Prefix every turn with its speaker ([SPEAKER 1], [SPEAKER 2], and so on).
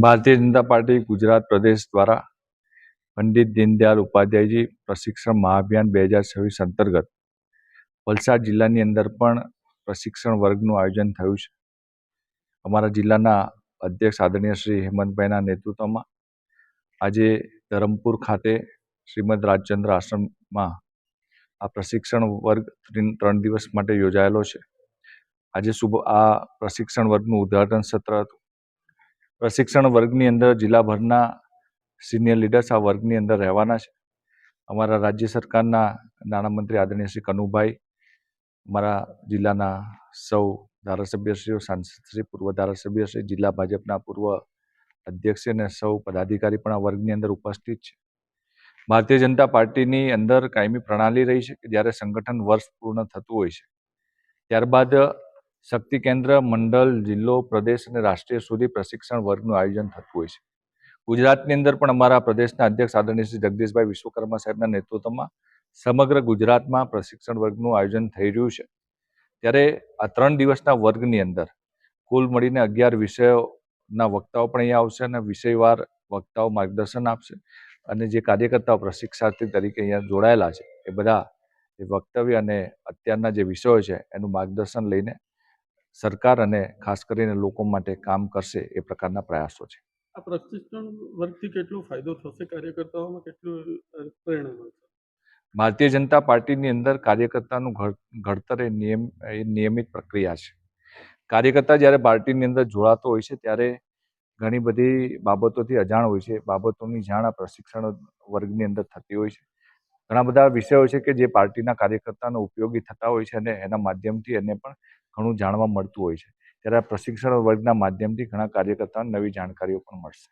[SPEAKER 1] Bharatiya Janata party Gujarat प्रदेश द्वारा पंडित दीनदयाल उपाध्याय जी प्रशिक्षण महाअभियान 2026 अंतर्गत वलसाड जिल्लाની અંદર પણ પ્રશિક્ષણ વર્ગનું આયોજન થયું છે। અમારા જિલ્લાના અધ્યક્ષ આદરણીય શ્રી હેમંતભાઈના નેતૃત્વમાં આજે ધરમપુર ખાતે શ્રીમદ રાજચંદ્ર આશ્રમમાં આ પ્રશિક્ષણ વર્ગ 3 દિવસ માટે યોજાયેલો છે। આજે આ પ્રશિક્ષણ વર્ગનું ઉદ્ઘાટન સત્ર હતું। પ્રશિક્ષણ વર્ગની અંદર જિલ્લાભરના સિનિયર લીડર્સ આ વર્ગની અંદર રહેવાના છે। અમારા રાજ્ય સરકારના નાણામંત્રી આદરણીય શ્રી કનુભાઈ, અમારા જિલ્લાના સૌ ધારાસભ્યશ્રીઓ, સાંસદશ્રી, પૂર્વ ધારાસભ્યશ્રી, જિલ્લા ભાજપના પૂર્વ અધ્યક્ષ અને સૌ પદાધિકારી પણ આ વર્ગની અંદર ઉપસ્થિત છે। ભારતીય જનતા પાર્ટીની અંદર કાયમી પ્રણાલી રહી છે કે જ્યારે સંગઠન વર્ષ પૂર્ણ થતું હોય છે ત્યારબાદ શક્તિ કેન્દ્ર, મંડળ, જિલ્લો, પ્રદેશ અને રાષ્ટ્રીય સુધી પ્રશિક્ષણ વર્ગનું આયોજન થતું હોય છે। ગુજરાતની અંદર પણ અમારા પ્રદેશના અધ્યક્ષ આદરણીય શ્રી જગદીશભાઈ વિશ્વકર્મા સાહેબના નેતૃત્વમાં સમગ્ર ગુજરાતમાં પ્રશિક્ષણ વર્ગનું આયોજન થઈ રહ્યું છે। ત્યારે આ 3 દિવસના વર્ગની અંદર કુલ મળીને 11 વિષયોના વક્તાઓ પણ અહીંયા આવશે અને વિષયવાર વક્તાઓ માર્ગદર્શન આપશે અને જે કાર્યકર્તાઓ પ્રશિક્ષાર્થી તરીકે અહીંયા જોડાયેલા છે એ બધા એ વક્તવ્ય અને અત્યારના જે વિષયો છે એનું માર્ગદર્શન લઈને સરકાર અને ખાસ કરીને લોકો માટે કામ કરશે એ પ્રકારના પ્રયાસો છે।
[SPEAKER 2] આ પ્રશિક્ષણ વર્ગથી કેટલો ફાયદો થશે, કાર્યકર્તાઓમાં કેટલું પ્રેરણા મળશે?
[SPEAKER 1] ભારતીય જનતા પાર્ટીની અંદર કાર્યકર્તાનું ઘડતર એ નિયમિત પ્રક્રિયા છે। કાર્યકર્તા જ્યારે પાર્ટીની અંદર જોડાતો હોય છે ત્યારે ઘણી બધી બાબતોથી અજાણ હોય છે। બાબતોની જાણ આ પ્રશિક્ષણ વર્ગની અંદર થતી હોય છે। ઘણા બધા વિષયો છે કે જે પાર્ટીના કાર્યકર્તાનો ઉપયોગી થતા હોય છે અને એના માધ્યમથી એને પણ ઘણું જાણવા મળતું હોય છે। ત્યારે આ પ્રશિક્ષણ વર્ગના માધ્યમથી ઘણા કાર્યકર્તાઓને નવી જાણકારીઓ પણ મળશે।